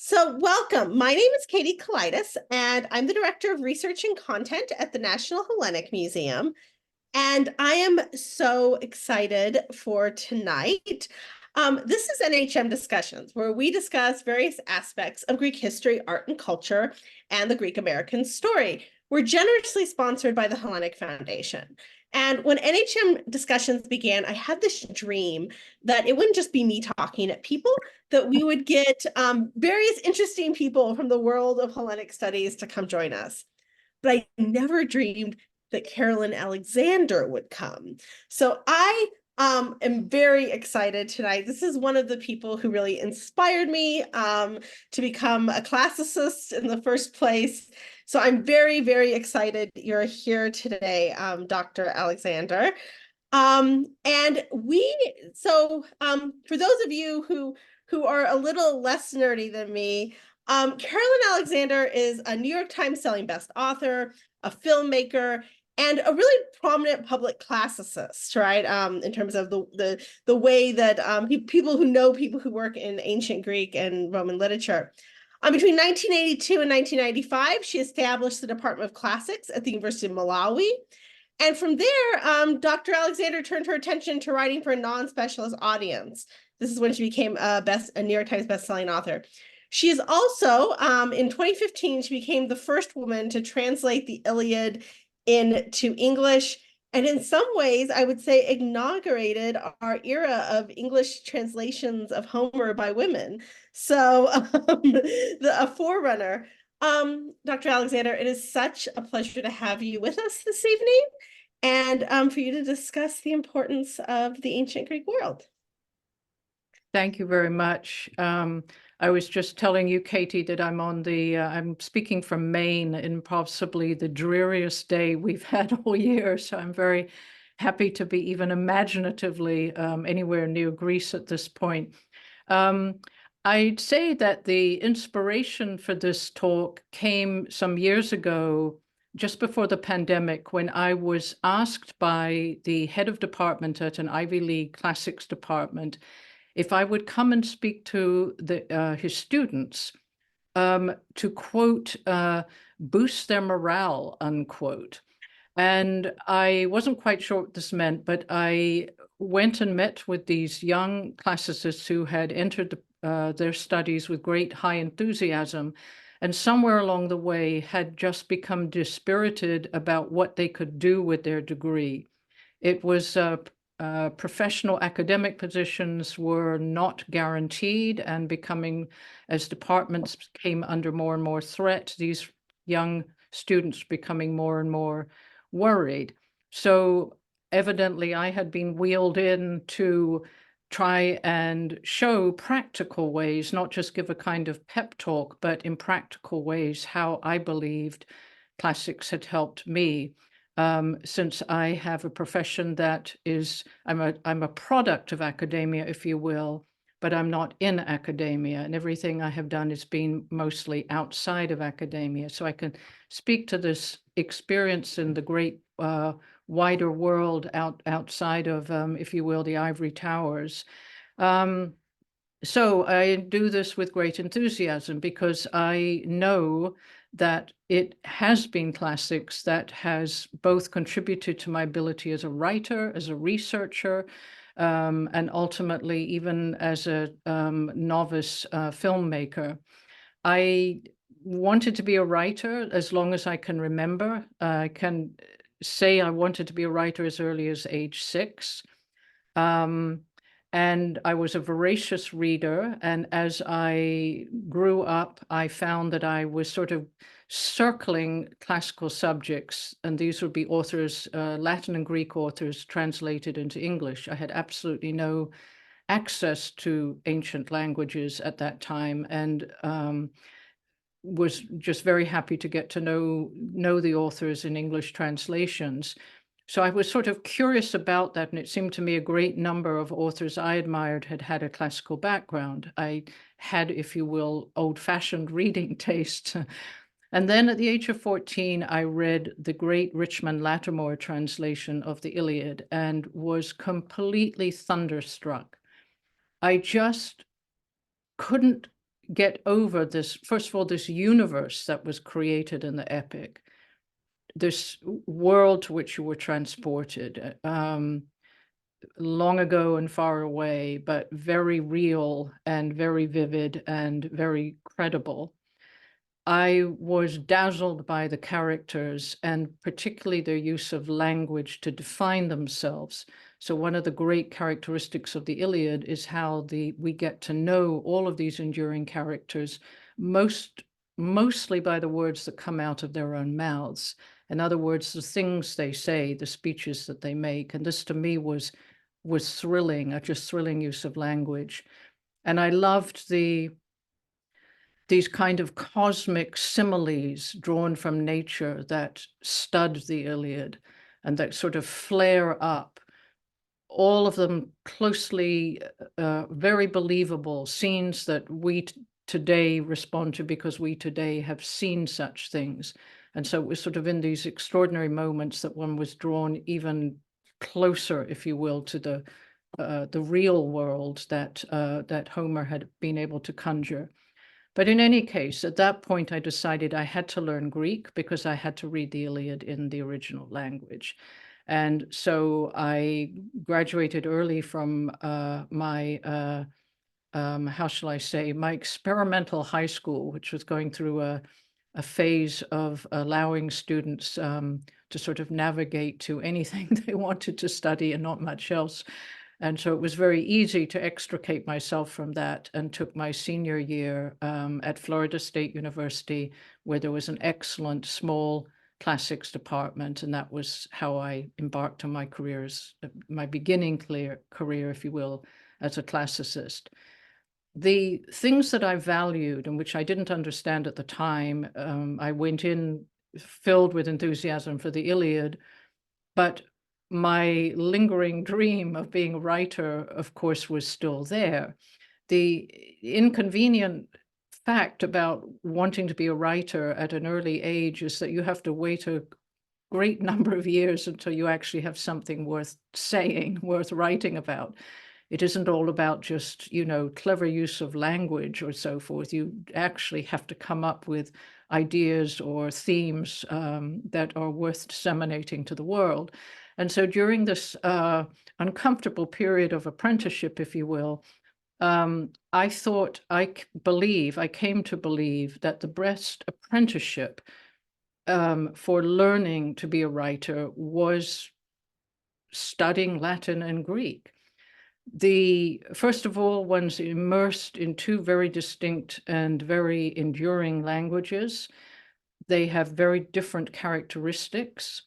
So welcome. My name is Katie Kalidas, and I'm the Director of Research and Content at the National Hellenic Museum. And I am so excited for tonight. This is NHM Discussions, where we discuss various aspects of Greek history, art, and culture, and the Greek American story. We're generously sponsored by the Hellenic Foundation. And when NHM Discussions began, I had this dream that it wouldn't just be me talking at people, that we would get various interesting people from the world of Hellenic studies to come join us. But I never dreamed that Carolyn Alexander would come. So I am very excited tonight. This is one of the people who really inspired me to become a classicist in the first place. So I'm very, very excited you're here today, Dr. Alexander. For those of you who are a little less nerdy than me, Carolyn Alexander is a New York Times selling best author, a filmmaker, and a really prominent public classicist, right? In terms of the way that people who know people who work in ancient Greek and Roman literature. Between 1982 and 1995, she established the Department of Classics at the University of Malawi. And from there, Dr. Alexander turned her attention to writing for a non-specialist audience. This is when she became a New York Times bestselling author. She is also, in 2015, she became the first woman to translate the Iliad into English. And in some ways, I would say inaugurated our era of English translations of Homer by women. So a forerunner. Dr. Alexander, it is such a pleasure to have you with us this evening and for you to discuss the importance of the ancient Greek world. Thank you very much. I was just telling you, Katie, that I'm speaking from Maine in possibly the dreariest day we've had all year. So I'm very happy to be even imaginatively anywhere near Greece at this point. I'd say that the inspiration for this talk came some years ago, just before the pandemic, when I was asked by the head of department at an Ivy League classics department if I would come and speak to his students to, quote, boost their morale, unquote. And I wasn't quite sure what this meant, but I went and met with these young classicists who had entered their studies with great high enthusiasm, and somewhere along the way had just become dispirited about what they could do with their degree. It was professional academic positions were not guaranteed, and becoming, as departments came under more and more threat, these young students becoming more and more worried. So evidently I had been wheeled in to try and show practical ways, not just give a kind of pep talk, but in practical ways how I believed classics had helped me. Since I have a profession that is, I'm a product of academia, if you will, but I'm not in academia, and everything I have done has been mostly outside of academia. So I can speak to this experience in the great wider world outside of, if you will, the ivory towers. So I do this with great enthusiasm because I know that it has been classics that has both contributed to my ability as a writer, as a researcher, and ultimately even as a novice filmmaker. I wanted to be a writer as long as I can remember. I can say I wanted to be a writer as early as age 6. And I was a voracious reader. And as I grew up, I found that I was sort of circling classical subjects. And these would be authors, Latin and Greek authors translated into English. I had absolutely no access to ancient languages at that time, and was just very happy to get to know the authors in English translations. So I was sort of curious about that, and it seemed to me a great number of authors I admired had had a classical background. I had, if you will, old-fashioned reading taste. And then at the age of 14, I read the great Richmond Lattimore translation of the Iliad and was completely thunderstruck. I just couldn't get over this, first of all, this universe that was created in the epic, this world to which you were transported, long ago and far away, but very real and very vivid and very credible. I was dazzled by the characters and particularly their use of language to define themselves. So one of the great characteristics of the Iliad is how we get to know all of these enduring characters, mostly by the words that come out of their own mouths. In other words, the things they say, the speeches that they make. And this to me was thrilling, a just thrilling use of language. And I loved these kind of cosmic similes drawn from nature that stud the Iliad and that sort of flare up, all of them closely, very believable scenes that we today respond to because we today have seen such things. And so it was sort of in these extraordinary moments that one was drawn even closer, if you will, to the real world that Homer had been able to conjure. But in any case, at that point, I decided I had to learn Greek because I had to read the Iliad in the original language. And so I graduated early from my, how shall I say, my experimental high school, which was going through a phase of allowing students to sort of navigate to anything they wanted to study and not much else. And so it was very easy to extricate myself from that, and took my senior year at Florida State University, where there was an excellent small classics department. And that was how I embarked on my my beginning career, if you will, as a classicist. The things that I valued and which I didn't understand at the time, I went in filled with enthusiasm for the Iliad, but my lingering dream of being a writer, of course, was still there. The inconvenient fact about wanting to be a writer at an early age is that you have to wait a great number of years until you actually have something worth saying, worth writing about. It isn't all about just, clever use of language or so forth. You actually have to come up with ideas or themes that are worth disseminating to the world. And so during this uncomfortable period of apprenticeship, if you will, I came to believe that the best apprenticeship for learning to be a writer was studying Latin and Greek. First of all, one's immersed in two very distinct and very enduring languages. They have very different characteristics.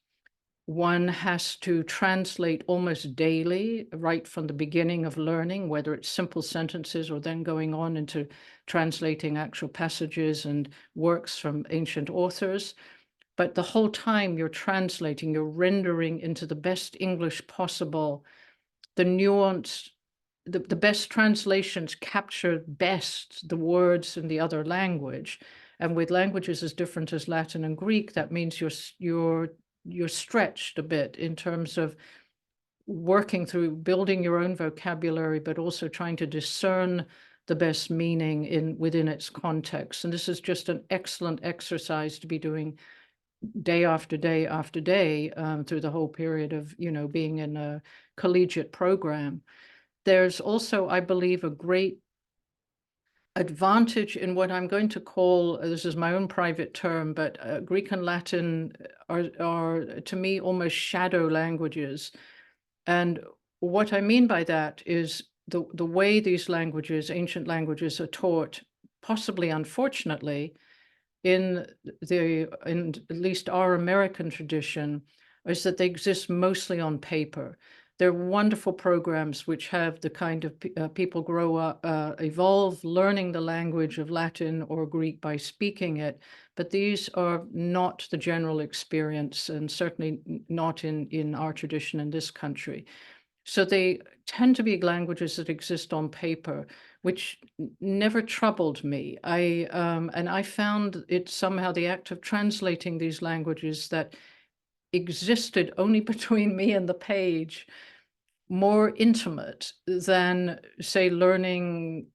One has to translate almost daily, right from the beginning of learning, whether it's simple sentences or then going on into translating actual passages and works from ancient authors. But the whole time you're translating, you're rendering into the best English possible. The nuance, the best translations capture best the words in the other language. And with languages as different as Latin and Greek, that means you're stretched a bit in terms of working through building your own vocabulary, but also trying to discern the best meaning within its context. And this is just an excellent exercise to be doing day after day after day through the whole period of, being in a collegiate program. There's also, I believe, a great advantage in what I'm going to call, this is my own private term, but Greek and Latin are to me almost shadow languages. And what I mean by that is the way these languages, ancient languages, are taught, possibly unfortunately, in at least our American tradition, is that they exist mostly on paper. They're wonderful programs which have the kind of people grow up, evolve learning the language of Latin or Greek by speaking it, but these are not the general experience, and certainly not in our tradition in this country. So they tend to be languages that exist on paper, which never troubled me. And I found it somehow the act of translating these languages that existed only between me and the page more intimate than, say, learning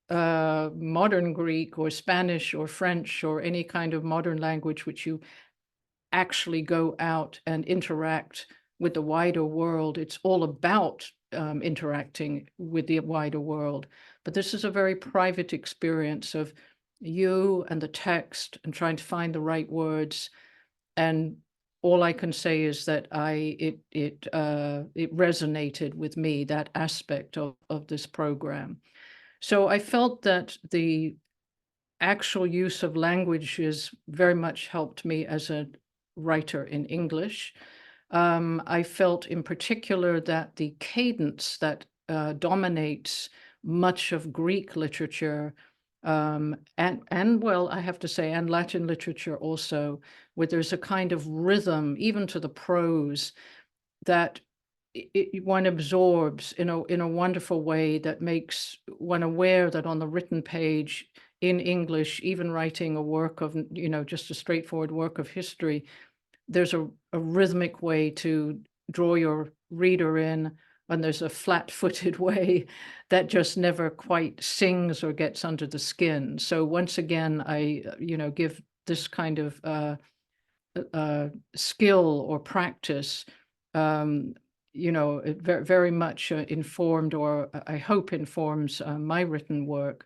modern Greek or Spanish or French or any kind of modern language which you actually go out and interact with the wider world. It's all about interacting with the wider world. But this is a very private experience of you and the text and trying to find the right words. And all I can say is that it resonated with me, that aspect of this program. So I felt that the actual use of language has very much helped me as a writer in English. I felt in particular that the cadence that dominates much of Greek literature, and well, I have to say, and Latin literature also, where there's a kind of rhythm, even to the prose, that one absorbs in a wonderful way that makes one aware that on the written page in English, even writing a work of, just a straightforward work of history, there's a rhythmic way to draw your reader in, and there's a flat-footed way that just never quite sings or gets under the skin. So once again, I, give this kind of skill or practice, very much informed, or I hope informs my written work.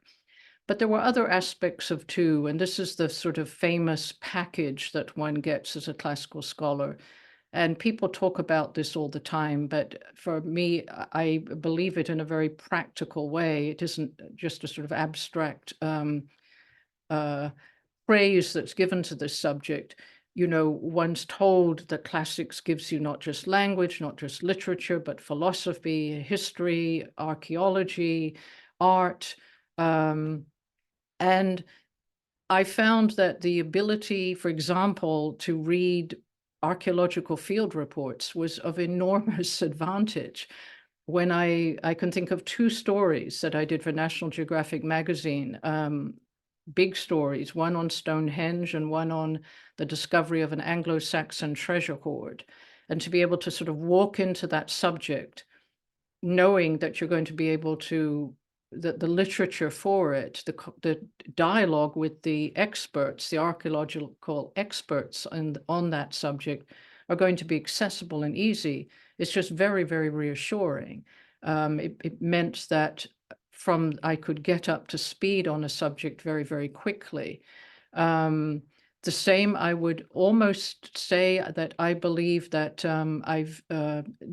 But there were other aspects of too, and this is the sort of famous package that one gets as a classical scholar. And people talk about this all the time, but for me, I believe it in a very practical way. It isn't just a sort of abstract phrase that's given to this subject. One's told that classics gives you not just language, not just literature, but philosophy, history, archaeology, art. And I found that the ability, for example, to read archaeological field reports was of enormous advantage. When I can think of two stories that I did for National Geographic magazine, big stories, one on Stonehenge and one on the discovery of an Anglo-Saxon treasure hoard. And to be able to sort of walk into that subject, knowing that you're going to be able to, the literature for it, the dialogue with the experts, the archaeological experts on that subject are going to be accessible and easy. It's just very, very reassuring. It meant that I could get up to speed on a subject very, very quickly. The same, I would almost say that I believe that I've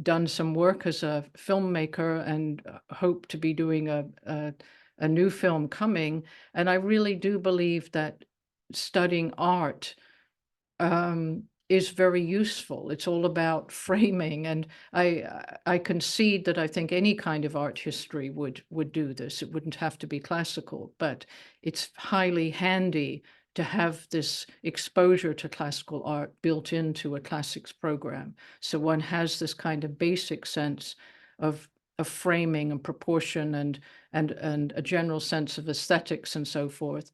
done some work as a filmmaker and hope to be doing a new film coming. And I really do believe that studying art is very useful. It's all about framing, and I concede that I think any kind of art history would do this. It wouldn't have to be classical, but it's highly handy to have this exposure to classical art built into a classics program. So one has this kind of basic sense of framing and proportion and a general sense of aesthetics and so forth.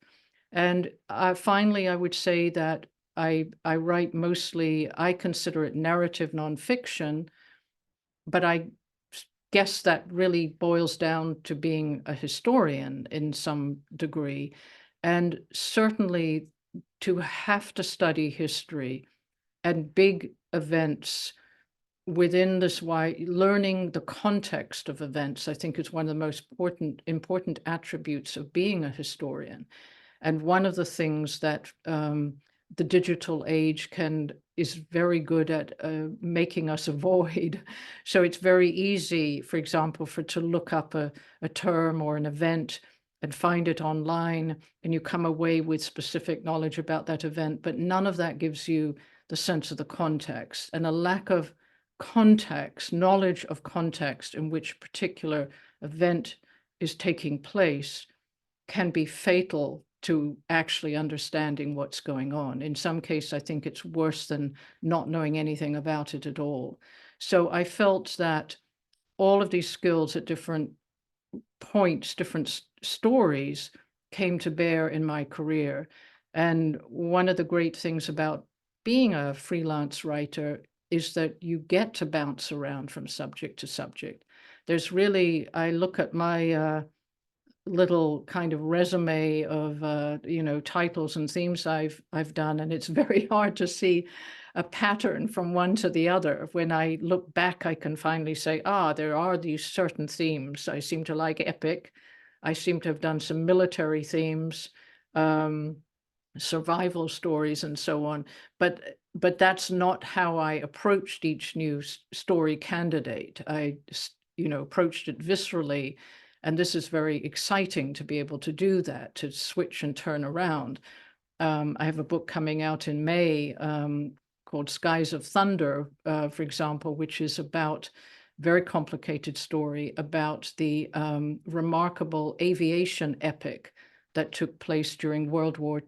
And finally, I would say that I write mostly, I consider it narrative nonfiction, but I guess that really boils down to being a historian in some degree. And certainly to have to study history and big events within this wide, learning the context of events, I think is one of the most important attributes of being a historian. And one of the things that the digital age is very good at making us avoid. So it's very easy, for example, to look up a term or an event and find it online, and you come away with specific knowledge about that event, but none of that gives you the sense of the context, and a lack of context, knowledge of context in which particular event is taking place can be fatal to actually understanding what's going on. In some cases, I think it's worse than not knowing anything about it at all. So I felt that all of these skills at different points, different stories came to bear in my career. And one of the great things about being a freelance writer is that you get to bounce around from subject to subject. There's really, I look at my little kind of resume of titles and themes I've done, and it's very hard to see a pattern from one to the other. When I look back, I can finally say, there are these certain themes. I seem to like epic. I seem to have done some military themes, survival stories, and so on. But that's not how I approached each new story candidate. I approached it viscerally. And this is very exciting to be able to do that, to switch and turn around. I have a book coming out in May called Skies of Thunder, for example, which is about very complicated story about the remarkable aviation epic that took place during World War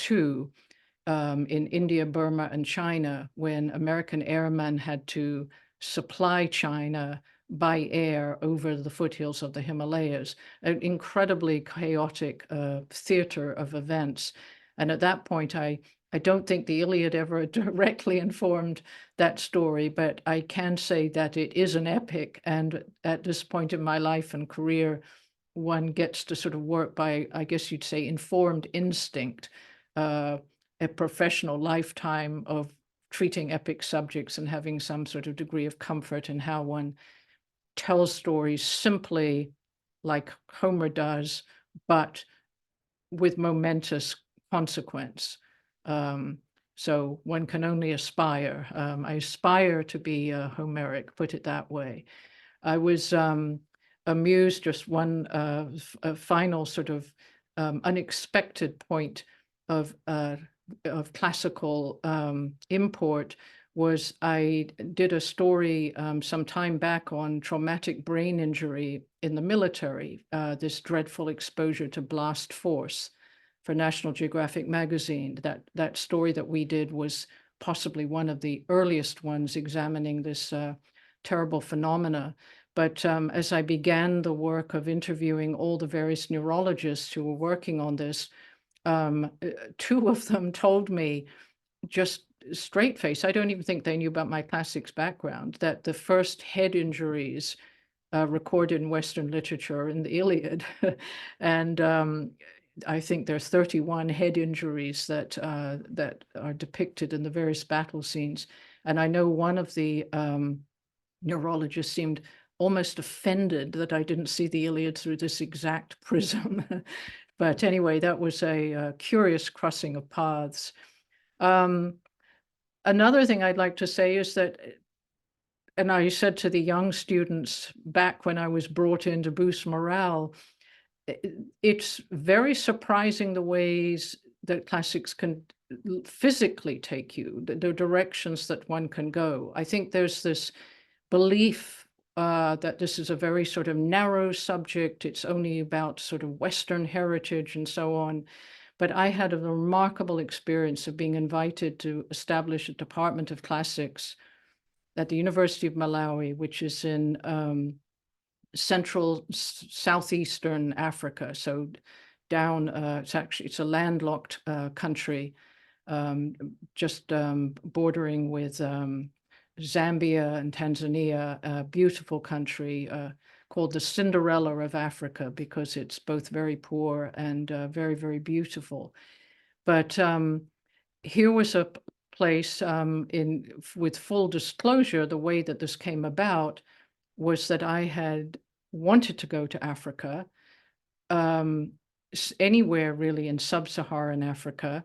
II in India, Burma, and China, when American airmen had to supply China by air over the foothills of the Himalayas, an incredibly chaotic theater of events. And at that point, I don't think the Iliad ever directly informed that story, but I can say that it is an epic. And at this point in my life and career, one gets to sort of work by, I guess you'd say, informed instinct, a professional lifetime of treating epic subjects and having some sort of degree of comfort in how one tells stories simply like Homer does, but with momentous consequence. So one can only aspire. I aspire to be Homeric, put it that way. I was amused, just one final sort of unexpected point of classical import was I did a story some time back on traumatic brain injury in the military, this dreadful exposure to blast force for National Geographic magazine. That story that we did was possibly one of the earliest ones examining this terrible phenomena. But as I began the work of interviewing all the various neurologists who were working on this, two of them told me just straight face, I don't even think they knew about my classics background, that the first head injuries recorded in Western literature are in the Iliad. And I think there's 31 head injuries that are depicted in the various battle scenes. And I know one of the neurologists seemed almost offended that I didn't see the Iliad through this exact prism. But anyway, that was a curious crossing of paths. Another thing I'd like to say is that, and I said to the young students back when I was brought in to boost morale, it's very surprising the ways that classics can physically take you, the directions that one can go. I think there's this belief that this is a very sort of narrow subject. It's only about sort of Western heritage and so on. But I had a remarkable experience of being invited to establish a department of classics at the University of Malawi, which is in central southeastern Africa. So down, it's a landlocked country, just bordering with Zambia and Tanzania, a beautiful country called the Cinderella of Africa, because it's both very poor and very, very beautiful. But here was a place with full disclosure, the way that this came about was that I had wanted to go to Africa, anywhere really in sub-Saharan Africa.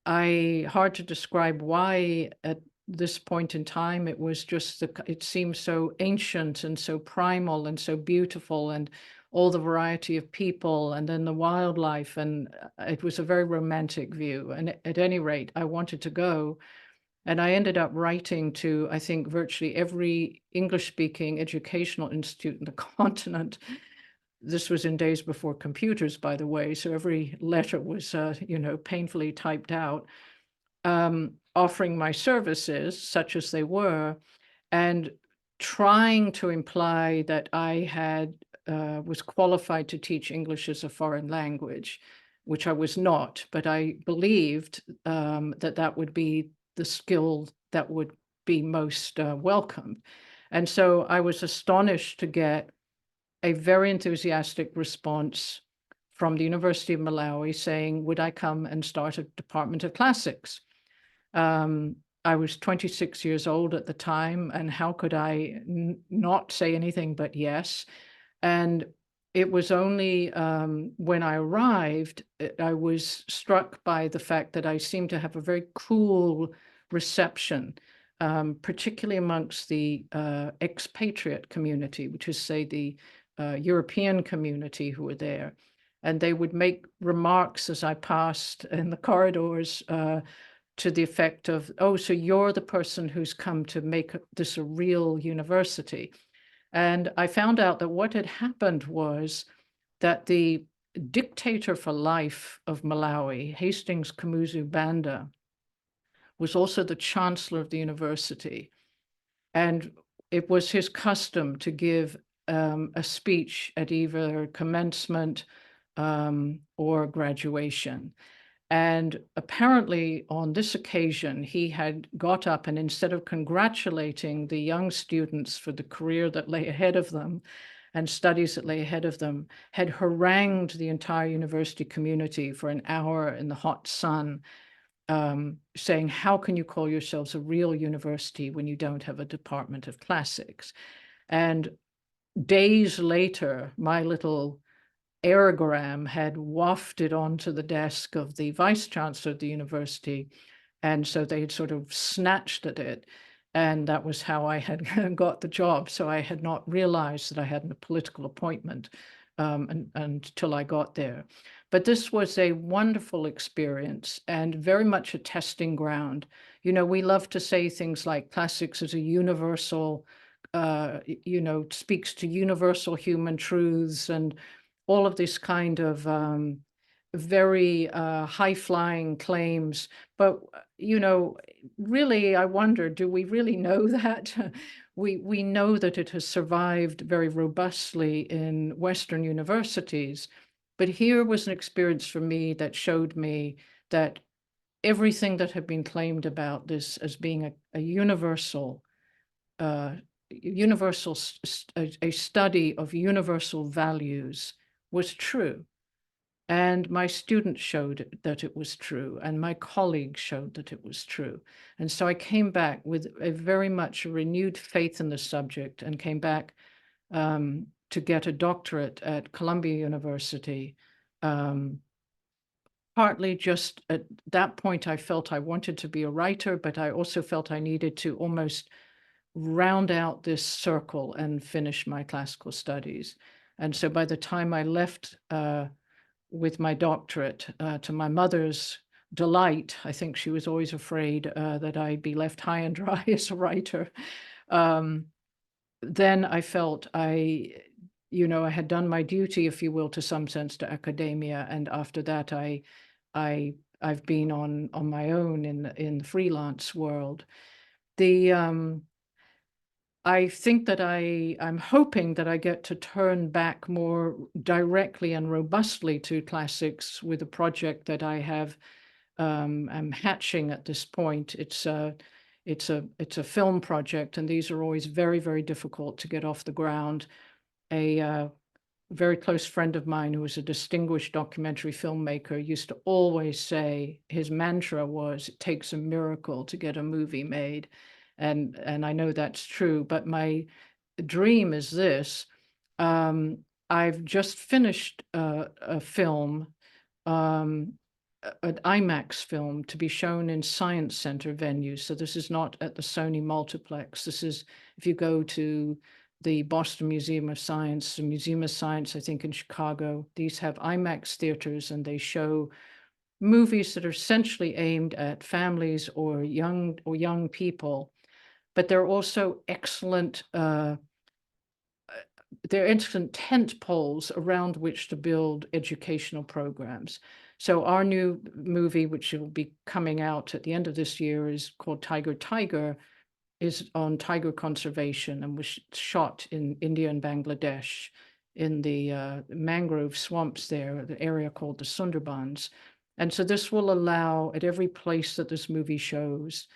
Hard to describe why at this point in time. It was just, it seemed so ancient and so primal and so beautiful, and all the variety of people and then the wildlife. And it was a very romantic view. And at any rate, I wanted to go. And I ended up writing to, I think, virtually every English-speaking educational institute in the continent. This was in days before computers, by the way. So every letter was, painfully typed out, offering my services, such as they were, and trying to imply that I was qualified to teach English as a foreign language, which I was not, but I believed that would be the skill that would be most welcomed. And so I was astonished to get a very enthusiastic response from the University of Malawi saying, would I come and start a department of classics? I was 26 years old at the time, and how could I not say anything but yes? And it was only when I arrived, I was struck by the fact that I seemed to have a very cool reception, particularly amongst the expatriate community, which is, say, the European community who were there. And they would make remarks as I passed in the corridors to the effect of, oh, so you're the person who's come to make this a real university. And I found out that what had happened was that the dictator for life of Malawi, Hastings Kamuzu Banda, was also the chancellor of the university. And it was his custom to give a speech at either commencement or graduation. And apparently on this occasion, he had got up and instead of congratulating the young students for the career that lay ahead of them and studies that lay ahead of them, had harangued the entire university community for an hour in the hot sun, saying, how can you call yourselves a real university when you don't have a department of classics? And days later, my little aerogram had wafted onto the desk of the vice chancellor of the university. And so they had sort of snatched at it. And that was how I had got the job. So I had not realized that I had a political appointment until I got there. But this was a wonderful experience and very much a testing ground. You know, we love to say things like classics is a universal, speaks to universal human truths and all of this kind of very high-flying claims. But, really, I wonder, do we really know that? We know that it has survived very robustly in Western universities. But here was an experience for me that showed me that everything that had been claimed about this as being a universal, a study of universal values was true. And my students showed that it was true, and my colleagues showed that it was true. And so I came back with a very much renewed faith in the subject and came back to get a doctorate at Columbia University. Partly just at that point, I felt I wanted to be a writer, but I also felt I needed to almost round out this circle and finish my classical studies. And so by the time I left with my doctorate, to my mother's delight, I think she was always afraid that I'd be left high and dry as a writer. Then I felt I had done my duty, if you will, to some sense, to academia. And after that, I've been on my own in the freelance world. I think that I'm hoping that I get to turn back more directly and robustly to classics with a project that I have, I'm hatching at this point. It's a film project, and these are always very, very difficult to get off the ground. A very close friend of mine who was a distinguished documentary filmmaker used to always say his mantra was, it takes a miracle to get a movie made. And I know that's true, but my dream is this. I've just finished a film, an IMAX film to be shown in Science Center venues. So this is not at the Sony Multiplex. This is, if you go to the Boston Museum of Science, the Museum of Science, I think in Chicago, these have IMAX theaters and they show movies that are essentially aimed at families or young people. But they're also excellent, they're excellent tent poles around which to build educational programs. So our new movie, which will be coming out at the end of this year, is called Tiger, is on tiger conservation and was shot in India and Bangladesh in the mangrove swamps there, the area called the Sundarbans. And so this will allow, at every place that this movie shows,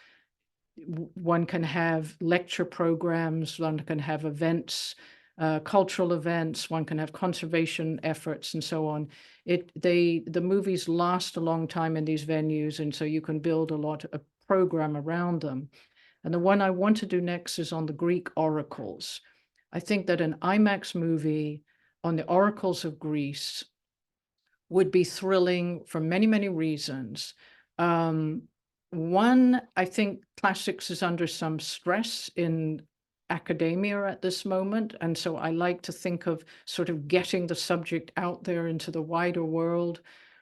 one can have lecture programs, one can have events cultural events, one can have conservation efforts and so on. The movies last a long time in these venues, and so you can build a program around them. And the one I want to do next is on the Greek oracles. I think that an IMAX movie on the oracles of Greece would be thrilling for many, many reasons. One, I think classics is under some stress in academia at this moment. And so I like to think of sort of getting the subject out there into the wider world,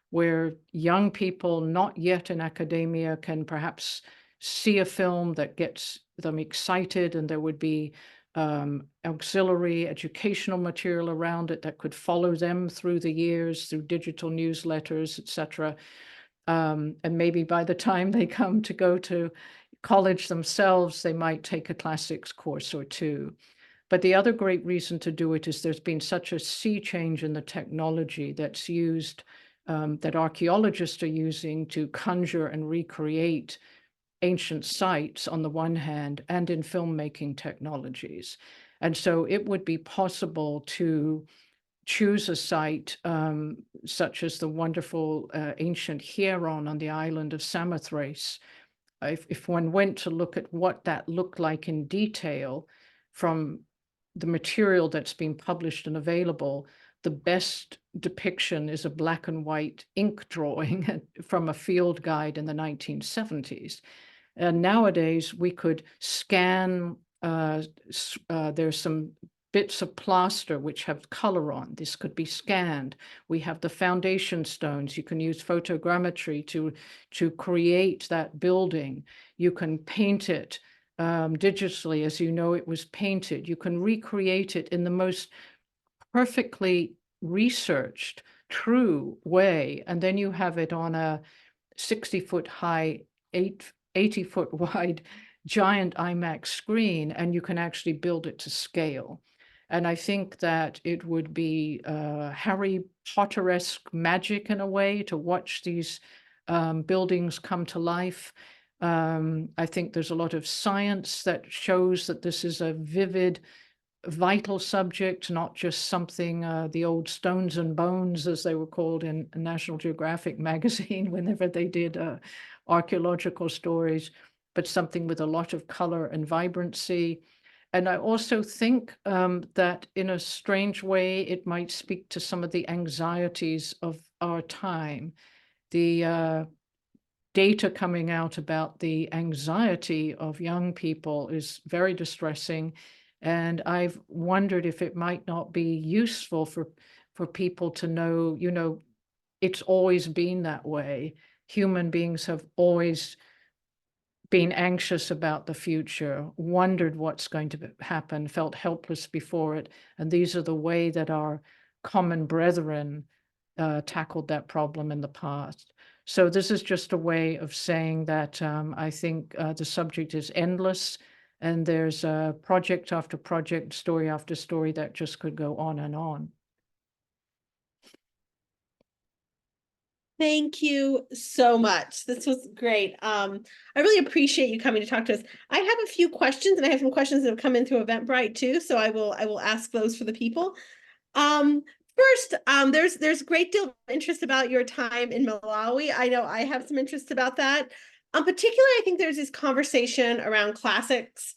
where young people not yet in academia can perhaps see a film that gets them excited, and there would be auxiliary educational material around it that could follow them through the years, through digital newsletters, etc. And maybe by the time they come to go to college themselves, they might take a classics course or two. But the other great reason to do it is there's been such a sea change in the technology that's used, that archaeologists are using to conjure and recreate ancient sites on the one hand, and in filmmaking technologies. And so it would be possible to choose a site such as the wonderful ancient Hieron on the island of Samothrace. If one went to look at what that looked like in detail from the material that's been published and available, the best depiction is a black and white ink drawing from a field guide in the 1970s. And nowadays we could scan, there's some bits of plaster which have color on. This could be scanned. We have the foundation stones. You can use photogrammetry to create that building. You can paint it digitally as you know it was painted. You can recreate it in the most perfectly researched, true way. And then you have it on a 60-foot high, 80-foot wide giant IMAX screen, and you can actually build it to scale. And I think that it would be Harry Potter-esque magic in a way to watch these buildings come to life. I think there's a lot of science that shows that this is a vivid, vital subject, not just something, the old Stones and Bones, as they were called in National Geographic magazine whenever they did archaeological stories, but something with a lot of color and vibrancy. And I also think that in a strange way, it might speak to some of the anxieties of our time. The data coming out about the anxiety of young people is very distressing. And I've wondered if it might not be useful for people to know, it's always been that way. Human beings have always been anxious about the future, wondered what's going to happen, felt helpless before it. And these are the way that our common brethren tackled that problem in the past. So this is just a way of saying that I think the subject is endless, and there's project after project, story after story that just could go on and on. Thank you so much. This was great. I really appreciate you coming to talk to us. I have a few questions, and I have some questions that have come in through Eventbrite too, so I will ask those for the people. First, there's a great deal of interest about your time in Malawi. I know I have some interest about that. Particularly, I think there's this conversation around classics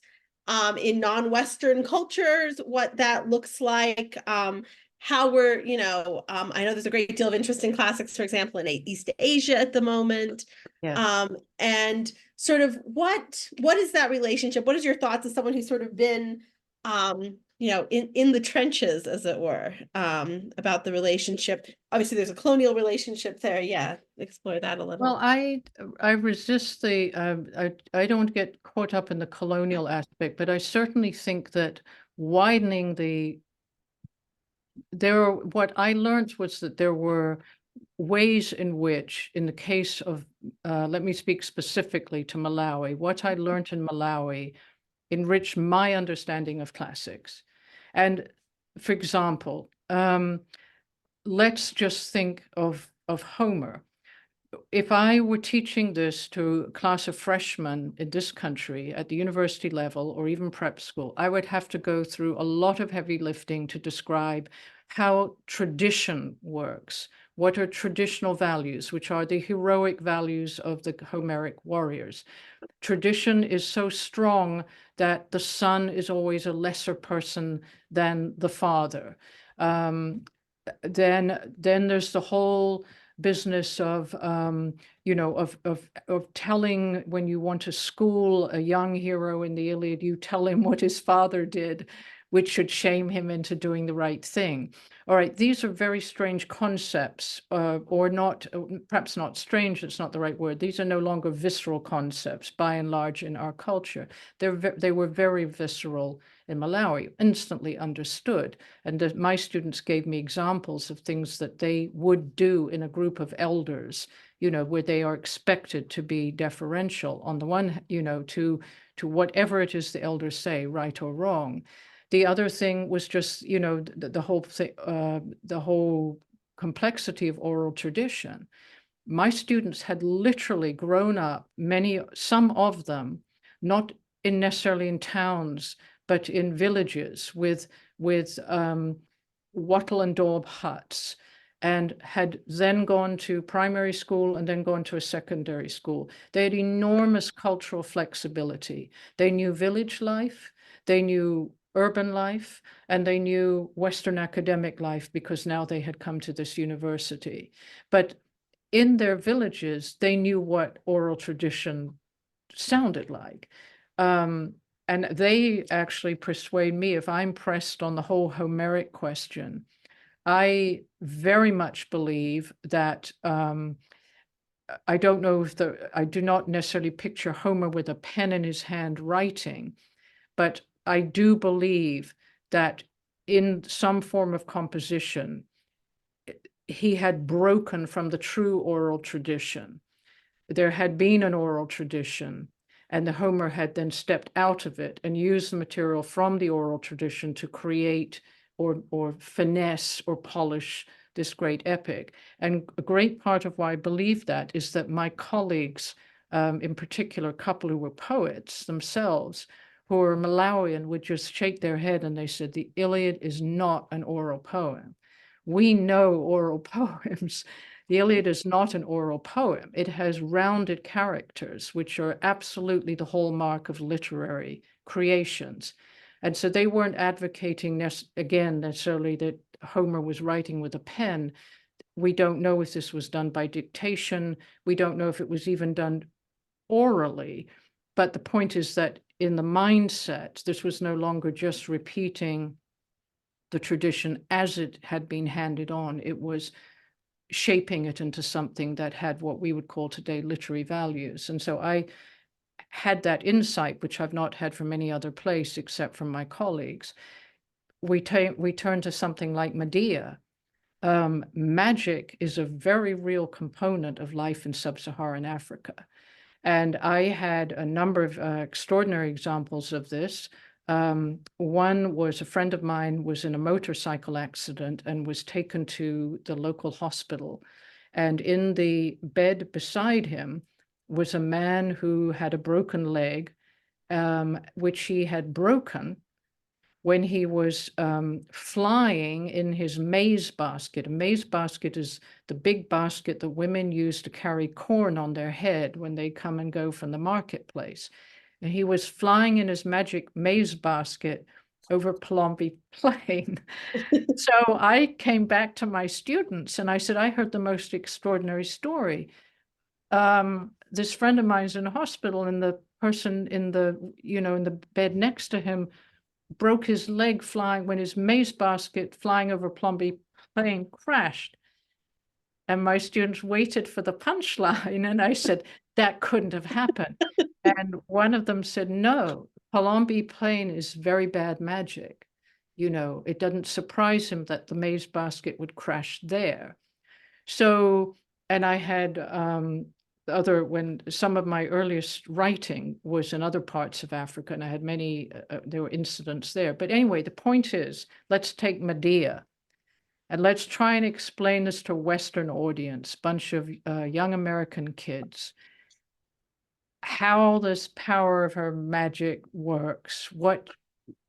in non-Western cultures, what that looks like, how we're, I know there's a great deal of interest in classics, for example, in East Asia at the moment. Yeah. And sort of what is that relationship? What is your thoughts as someone who's sort of been, in the trenches, as it were, about the relationship? Obviously, there's a colonial relationship there. Yeah, explore that a little. Well, I resist I don't get caught up in the colonial aspect, but I certainly think that widening what I learned was that there were ways in which, in the case of, let me speak specifically to Malawi, what I learned in Malawi enriched my understanding of classics. And for example, let's just think of Homer. if I were teaching this to a class of freshmen in this country at the university level or even prep school, I would have to go through a lot of heavy lifting to describe how tradition works. What are traditional values, which are the heroic values of the Homeric warriors? Tradition is so strong that the son is always a lesser person than the father. Then there's the whole business of of telling, when you want to school a young hero in the Iliad, you tell him what his father did, which should shame him into doing the right thing. All right, these are very strange concepts, or not, perhaps not strange, it's not the right word. These are no longer visceral concepts by and large in our culture. They were very visceral in Malawi, instantly understood. And my students gave me examples of things that they would do in a group of elders, where they are expected to be deferential on the one, to whatever it is the elders say, right or wrong. The other thing was just, the whole thing, the whole complexity of oral tradition. My students had literally grown up, some of them, not necessarily in towns, but in villages with wattle and daub huts, and had then gone to primary school and then gone to a secondary school. They had enormous cultural flexibility. They knew village life, they knew urban life, and they knew Western academic life because now they had come to this university. But in their villages, they knew what oral tradition sounded like. And they actually persuade me, if I'm pressed on the whole Homeric question, I very much believe that I don't know if I do not necessarily picture Homer with a pen in his hand writing, but I do believe that in some form of composition, he had broken from the true oral tradition. There had been an oral tradition, and the Homer had then stepped out of it and used the material from the oral tradition to create or finesse or polish this great epic. And a great part of why I believe that is that my colleagues, in particular, a couple who were poets themselves, who were Malawian, would just shake their head and they said, the Iliad is not an oral poem. We know oral poems. The Iliad is not an oral poem. It has rounded characters, which are absolutely the hallmark of literary creations. And so they weren't advocating, necessarily that Homer was writing with a pen. We don't know if this was done by dictation. We don't know if it was even done orally. But the point is that in the mindset, this was no longer just repeating the tradition as it had been handed on. It was shaping it into something that had what we would call today literary values. And so I had that insight, which I've not had from any other place except from my colleagues. We turn to something like Medea. Magic is a very real component of life in sub-Saharan Africa. And I had a number of extraordinary examples of this. One was a friend of mine was in a motorcycle accident and was taken to the local hospital. And in the bed beside him was a man who had a broken leg, which he had broken when he was flying in his maize basket. A maize basket is the big basket that women use to carry corn on their head when they come and go from the marketplace. And he was flying in his magic maize basket over Palombi Plain. So I came back to my students and I said, I heard the most extraordinary story. This friend of mine's in a hospital, and the person in the bed next to him broke his leg flying when his maize basket flying over Palombi Plain crashed. And my students waited for the punchline. And I said, that couldn't have happened. And one of them said, no, Palombi Plain is very bad magic. It doesn't surprise him that the maize basket would crash there. So, and I had when some of my earliest writing was in other parts of Africa, and I had many, there were incidents there. But anyway, the point is, let's take Medea And let's try and explain this to a Western audience, bunch of young American kids, how this power of her magic works, what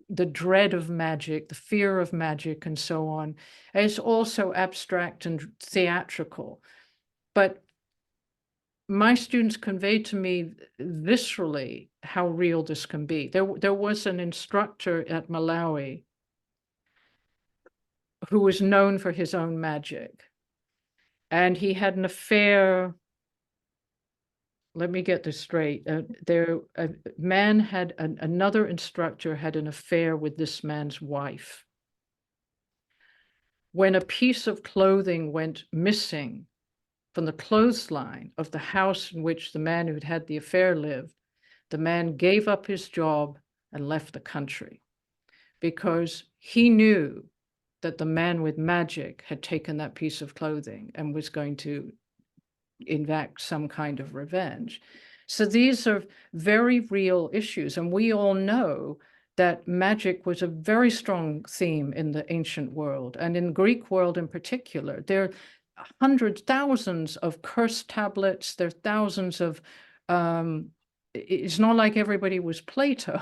the dread of magic, the fear of magic, and so on. It's also abstract and theatrical. But my students conveyed to me viscerally how real this can be. There was an instructor at Malawi who was known for his own magic. And he had an affair. Let me get this straight. A man had another instructor had an affair with this man's wife. When a piece of clothing went missing from the clothesline of the house in which the man who'd had the affair lived, the man gave up his job and left the country because he knew that the man with magic had taken that piece of clothing and was going to enact some kind of revenge. So these are very real issues. And we all know that magic was a very strong theme in the ancient world, and in Greek world in particular. There are hundreds, thousands of cursed tablets. There are thousands of, it's not like everybody was Plato.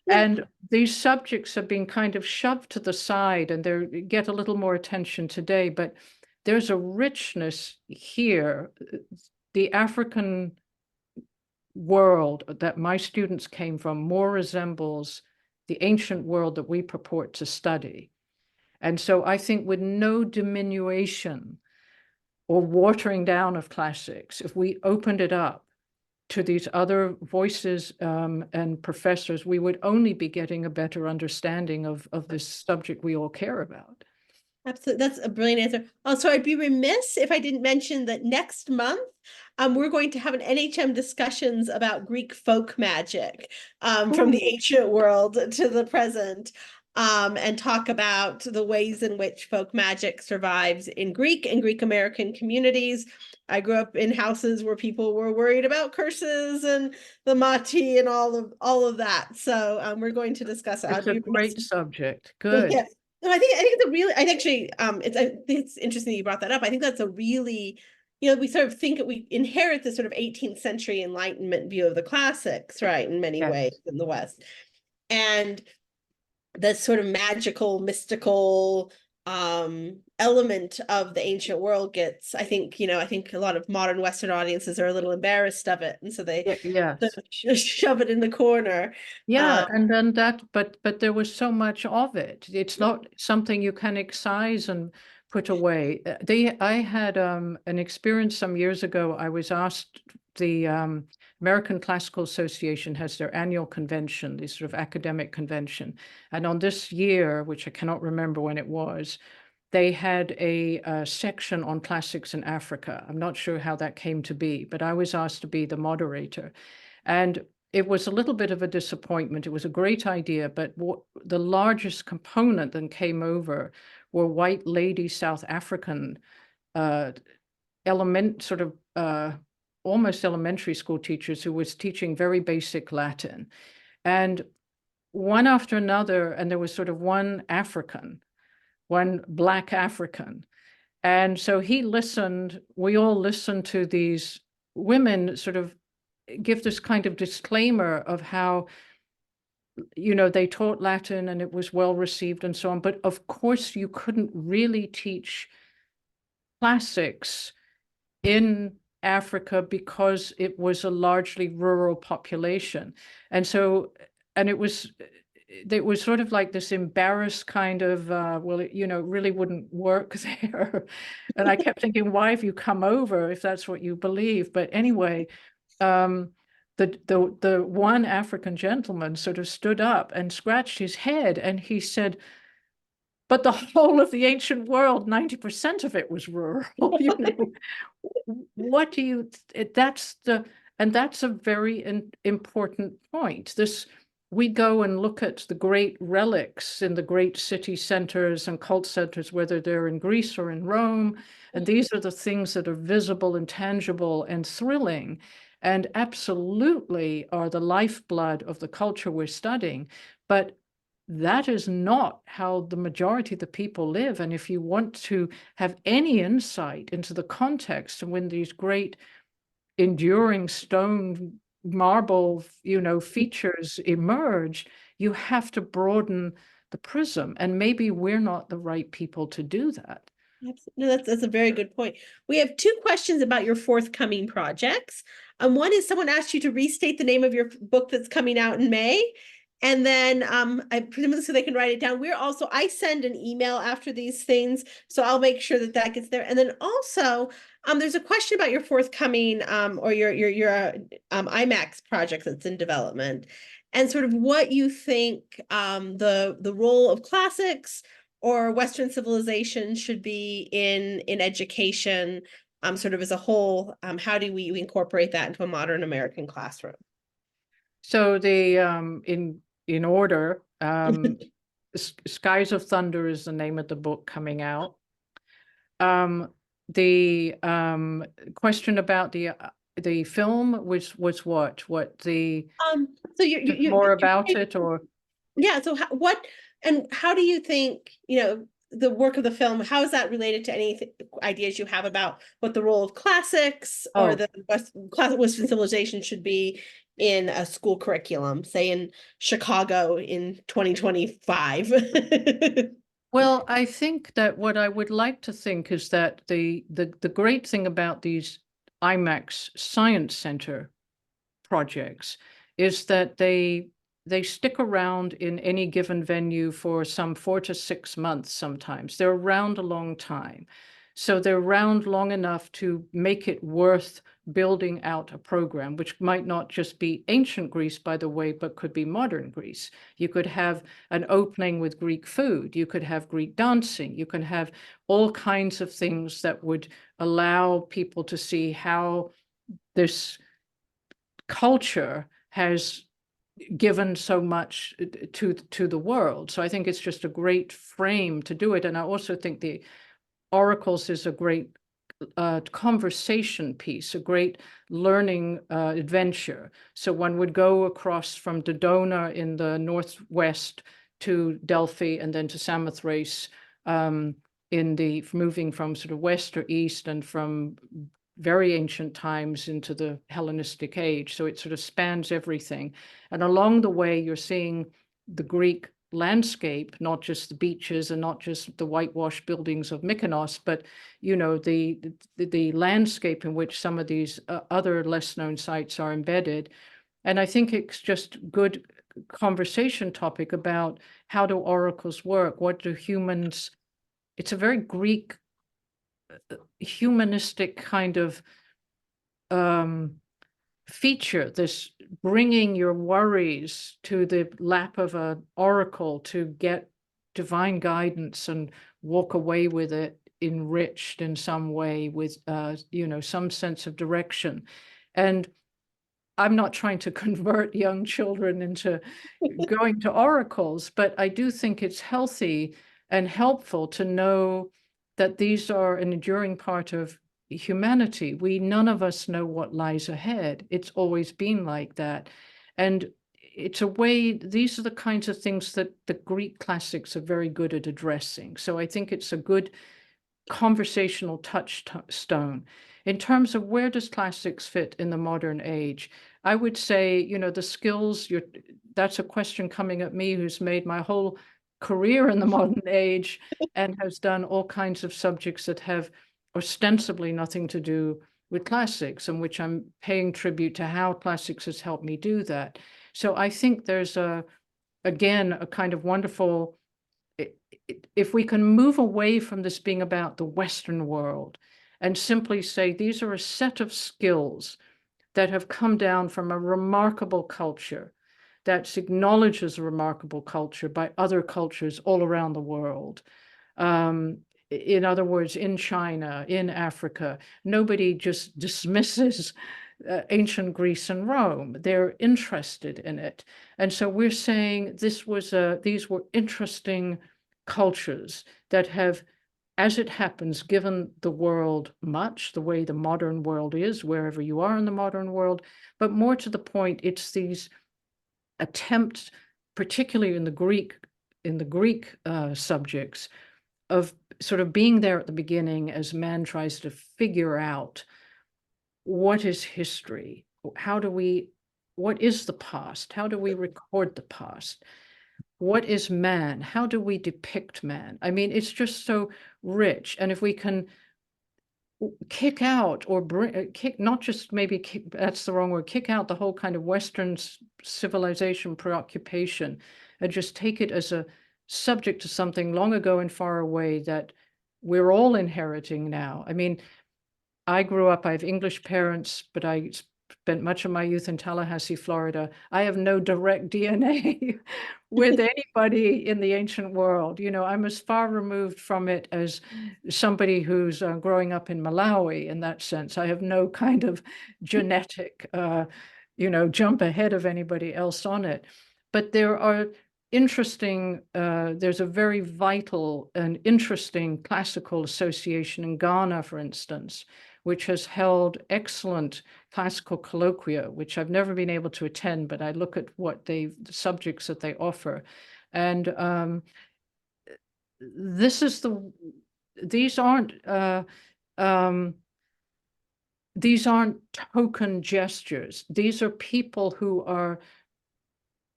And these subjects have been kind of shoved to the side, and they get a little more attention today, but there's a richness here. The African world that my students came from more resembles the ancient world that we purport to study. And so I think with no diminution or watering down of classics, if we opened it up to these other voices and professors, we would only be getting a better understanding of this subject we all care about. Absolutely. That's a brilliant answer. Also, I'd be remiss if I didn't mention that next month, we're going to have an NHM discussions about Greek folk magic from the ancient world to the present, and talk about the ways in which folk magic survives in Greek and Greek American communities. I grew up in houses where people were worried about curses and the mati and all of that. So we're going to discuss it. It's a great subject. Good. Yeah. No, I think it's a really, I actually, I think it's interesting that you brought that up. I think that's a really, we sort of think we inherit this sort of 18th century Enlightenment view of the classics, right, in many ways in the West. And the sort of magical, mystical element of the ancient world gets, I think a lot of modern Western audiences are a little embarrassed of it, and so they shove it in the corner. And then but there was so much of it. It's not something you can excise and put away. I had an experience some years ago. I was asked, the American Classical Association has their annual convention, this sort of academic convention. And on this year, which I cannot remember when it was, they had a section on classics in Africa. I'm not sure how that came to be, but I was asked to be the moderator. And it was a little bit of a disappointment. It was a great idea, but the largest component that came over were white lady South African almost elementary school teachers who was teaching very basic Latin. And one after another, and there was sort of one Black African. And so he listened, we all listened to these women sort of give this kind of disclaimer of how, they taught Latin and it was well received and so on. But of course, you couldn't really teach classics in Africa because it was a largely rural population. And so, and it was sort of like this embarrassed kind of, it really wouldn't work there. And I kept thinking, why have you come over if that's what you believe? But anyway, the one African gentleman sort of stood up and scratched his head, and he said, but the whole of the ancient world, 90% of it was rural. What do you, that's a very important point. We go and look at the great relics in the great city centers and cult centers, whether they're in Greece or in Rome. And these are the things that are visible and tangible and thrilling, and absolutely are the lifeblood of the culture we're studying. But that is not how the majority of the people live. And if you want to have any insight into the context and when these great enduring stone marble, features emerge, you have to broaden the prism. And maybe we're not the right people to do that. No, that's a very good point. We have two questions about your forthcoming projects. One is someone asked you to restate the name of your book that's coming out in May. And then I presume so they can write it down. I send an email after these things, so I'll make sure that that gets there. And then also, there's a question about your forthcoming or your IMAX project that's in development, and sort of what you think the role of classics or Western civilization should be in education, sort of as a whole. How do we incorporate that into a modern American classroom? So in order, Skies of Thunder is the name of the book coming out. The question about the film was what So you more about it, or yeah. So how do you think, the work of the film, how is that related to any ideas you have about what the role of classics or the classic Western civilization should be in a school curriculum, say in Chicago in 2025? Well, I think that what I would like to think is that the great thing about these IMAX Science Center projects is that they stick around in any given venue for some 4 to 6 months sometimes. They're around a long time. So they're around long enough to make it worth building out a program, which might not just be ancient Greece, by the way, but could be modern Greece. You could have an opening with Greek food. You could have Greek dancing. You can have all kinds of things that would allow people to see how this culture has given so much to the world. So I think it's just a great frame to do it. And I also think the Oracles is a great conversation piece, a great learning adventure. So one would go across from Dodona in the northwest to Delphi and then to Samothrace, moving from sort of west or east and from very ancient times into the Hellenistic age. So it sort of spans everything. And along the way, you're seeing the Greek landscape, not just the beaches and not just the whitewashed buildings of Mykonos, but the landscape in which some of these other less known sites are embedded. And I think it's just good conversation topic about how do oracles work? What do humans? It's a very Greek humanistic kind of feature, this bringing your worries to the lap of an oracle to get divine guidance and walk away with it enriched in some way with some sense of direction. And I'm not trying to convert young children into going to oracles, but I do think it's healthy and helpful to know that these are an enduring part of humanity. None of us know what lies ahead. It's always been like that. And it's a way, these are the kinds of things that the Greek classics are very good at addressing. So I think it's a good conversational touchstone. In terms of where does classics fit in the modern age, I would say, the skills, that's a question coming at me who's made my whole career in the modern age and has done all kinds of subjects that have ostensibly nothing to do with classics, and which I'm paying tribute to how classics has helped me do that. So I think there's again, a kind of wonderful, if we can move away from this being about the Western world and simply say, these are a set of skills that have come down from a remarkable culture that acknowledges a remarkable culture by other cultures all around the world. In other words, in China, in Africa, nobody just dismisses ancient Greece and Rome. They're interested in it. And so we're saying these were interesting cultures that have, as it happens, given the world much, the way the modern world is, wherever you are in the modern world. But more to the point, it's these attempts, particularly in the Greek in the Greek subjects, of sort of being there at the beginning as man tries to figure out what is history, what is the past, how do we record the past, what is man, how do we depict man? I mean, it's just so rich. And if we can kick out or kick, not just maybe kick, that's the wrong word, kick out the whole kind of Western civilization preoccupation and just take it as a subject to something long ago and far away that we're all inheriting now. I mean, I grew up, I have English parents, but I spent much of my youth in Tallahassee, Florida. I have no direct DNA with anybody in the ancient world. You know, I'm as far removed from it as somebody who's growing up in Malawi in that sense. I have no kind of genetic, jump ahead of anybody else on it. But there are interesting, there's a very vital and interesting classical association in Ghana, for instance, which has held excellent classical colloquia, which I've never been able to attend, but I look at the subjects that they offer. And these aren't token gestures. These are people who are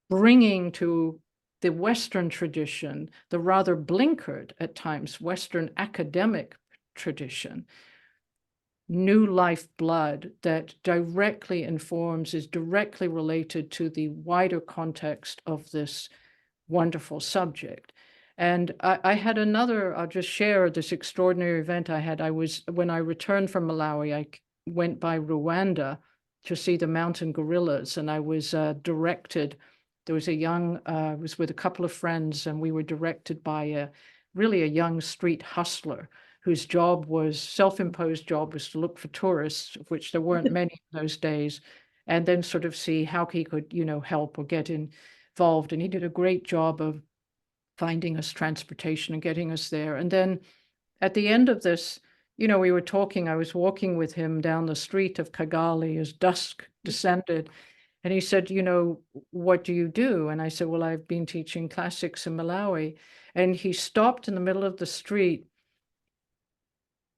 bringing to the Western tradition, the rather blinkered at times Western academic tradition, new lifeblood that directly informs, is directly related to the wider context of this wonderful subject. And I had another, I'll just share this extraordinary event I had. When I returned from Malawi, I went by Rwanda to see the mountain gorillas, and I was directed. There was I was with a couple of friends, and we were directed by really a young street hustler whose self-imposed job was to look for tourists, of which there weren't many in those days, and then sort of see how he could, help or get involved. And he did a great job of finding us transportation and getting us there. And then at the end of this, we were talking, I was walking with him down the street of Kigali as dusk descended. And he said, what do you do? And I said, well, I've been teaching classics in Malawi. And he stopped in the middle of the street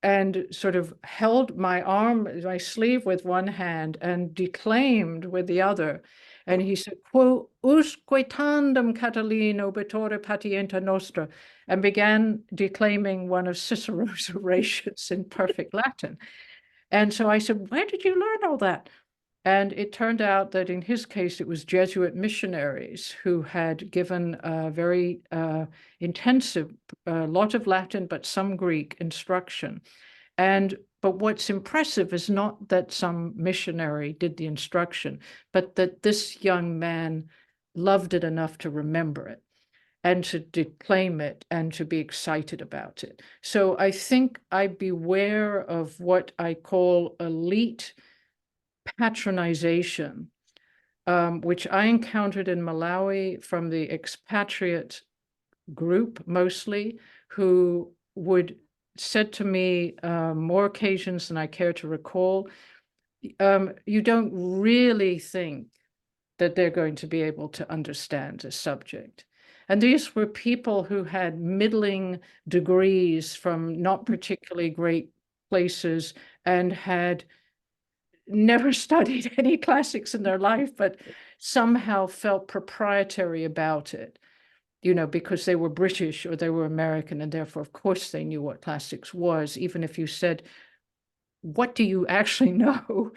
and sort of held my sleeve with one hand and declaimed with the other. And he said, Quo usque tandem Catalino betore patienta nostra, and began declaiming one of Cicero's orations in perfect Latin. And so I said, where did you learn all that? And it turned out that in his case, it was Jesuit missionaries who had given a very intensive, lot of Latin, but some Greek instruction. But what's impressive is not that some missionary did the instruction, but that this young man loved it enough to remember it and to declaim it and to be excited about it. So I think I beware of what I call elite patronization, which I encountered in Malawi from the expatriate group mostly, who said to me more occasions than I care to recall, you don't really think that they're going to be able to understand a subject. And these were people who had middling degrees from not particularly great places and had never studied any classics in their life, but somehow felt proprietary about it, because they were British or they were American, and therefore, of course, they knew what classics was, even if you said, what do you actually know?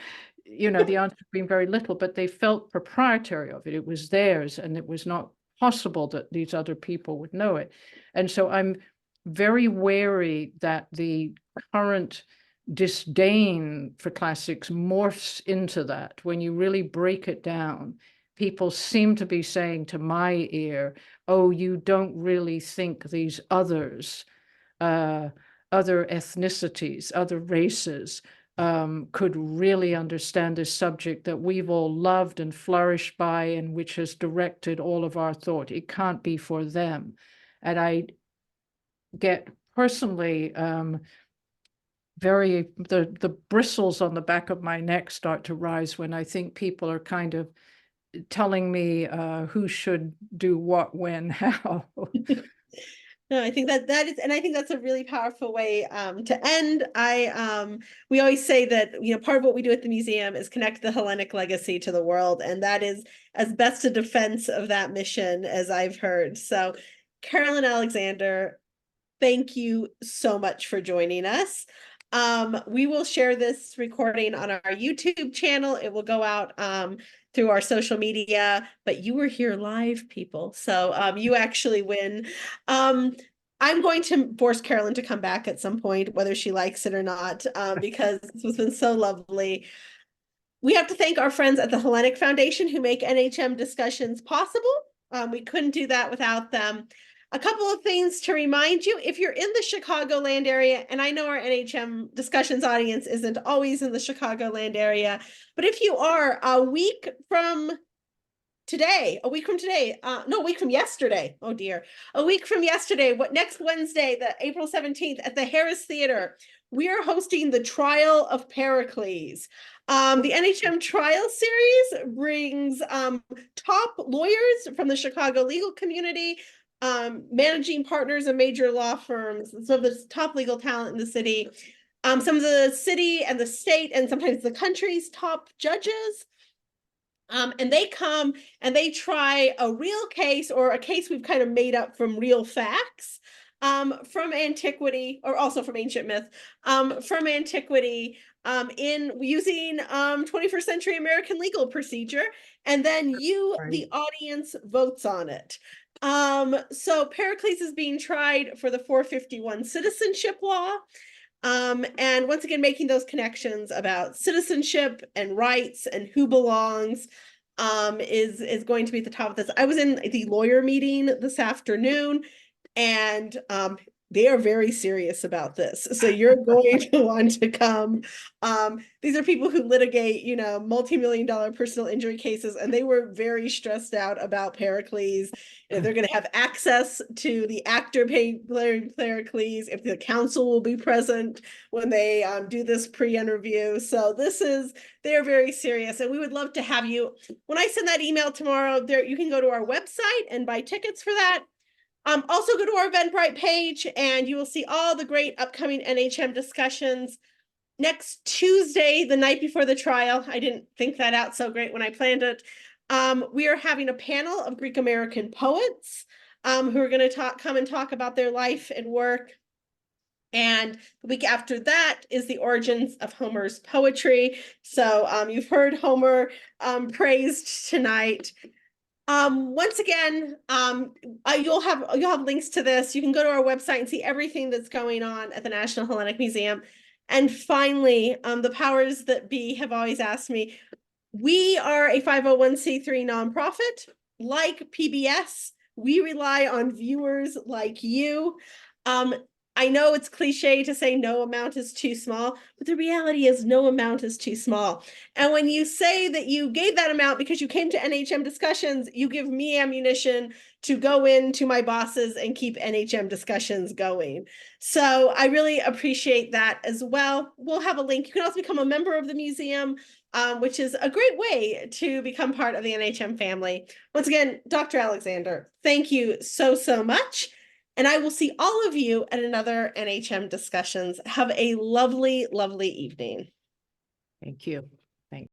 The answer being very little, but they felt proprietary of it. It was theirs, and it was not possible that these other people would know it. And so I'm very wary that the current disdain for classics morphs into that. When you really break it down, people seem to be saying to my ear, oh, you don't really think these others, other ethnicities, other races, could really understand this subject that we've all loved and flourished by, and which has directed all of our thought. It can't be for them. And I get personally the bristles on the back of my neck start to rise when I think people are kind of telling me who should do what, when, how. No, I think that is, and I think that's a really powerful way to end. We always say that, you know, part of what we do at the museum is connect the Hellenic legacy to the world, and that is as best a defense of that mission as I've heard. So, Carolyn Alexander, thank you so much for joining us. We will share this recording on our YouTube channel. It will go out through our social media, but you were here live, people. So you actually win. I'm going to force Carolyn to come back at some point, whether she likes it or not, because this has been so lovely. We have to thank our friends at the Hellenic Foundation who make NHM discussions possible. We couldn't do that without them. A couple of things to remind you, if you're in the Chicagoland area, and I know our NHM discussions audience isn't always in the Chicagoland area, but if you are, a week from yesterday, oh dear, a week from yesterday, next Wednesday, the April 17th at the Harris Theater, we are hosting the Trial of Pericles. The NHM Trial Series brings top lawyers from the Chicago legal community, managing partners of major law firms, so the top legal talent in the city, some of the city and the state and sometimes the country's top judges. And they come and they try a real case or a case we've kind of made up from real facts, from antiquity, or also from ancient myth, from antiquity, in using 21st century American legal procedure, and then you, the audience, votes on it. So Pericles is being tried for the 451 citizenship law. And once again, making those connections about citizenship and rights and who belongs is going to be at the top of this. I was in the lawyer meeting this afternoon, and they are very serious about this. So you're going to want to come. These are people who litigate, you know, multi-million-dollar personal injury cases, and they were very stressed out about Pericles. You know, they're going to have access to the actor playing Pericles, if the counsel will be present when they do this pre-interview. So they're very serious, and we would love to have you. When I send that email tomorrow, you can go to our website and buy tickets for that. Also go to our Eventbrite page and you will see all the great upcoming NHM discussions. Next Tuesday, the night before the trial, I didn't think that out so great when I planned it. We are having a panel of Greek American poets who are going to come and talk about their life and work. And the week after that is the origins of Homer's poetry. So you've heard Homer praised tonight. Once again, you'll have links to this. You can go to our website and see everything that's going on at the National Hellenic Museum. And finally, the powers that be have always asked me, we are a 501c3 nonprofit. Like PBS, we rely on viewers like you. I know it's cliche to say no amount is too small, but the reality is no amount is too small. And when you say that you gave that amount because you came to NHM discussions, you give me ammunition to go into my bosses and keep NHM discussions going. So I really appreciate that as well. We'll have a link. You can also become a member of the museum, which is a great way to become part of the NHM family. Once again, Dr. Alexander, thank you so, so much. And I will see all of you at another NHM Discussions. Have a lovely, lovely evening. Thank you.